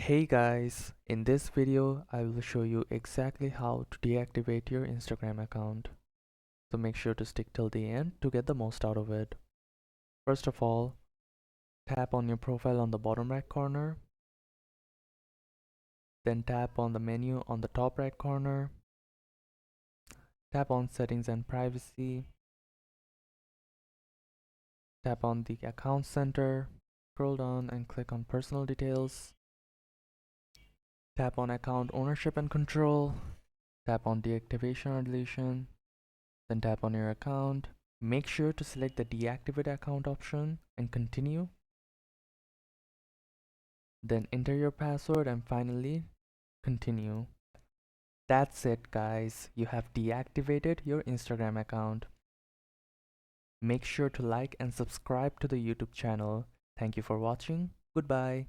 Hey guys, in this video I will show you exactly how to deactivate your Instagram account. So make sure to stick till the end to get the most out of it. First of all, tap on your profile on the bottom right corner. Then tap on the menu on the top right corner. Tap on settings and privacy. Tap on the account center. Scroll down and click on personal details. Tap on account ownership and control. Tap on deactivation or deletion. Then tap on your account. Make sure to select the deactivate account option and continue. Then enter your password and finally continue. That's it guys, you have deactivated your Instagram account. Make sure to like and subscribe to the YouTube channel. Thank you for watching. Goodbye.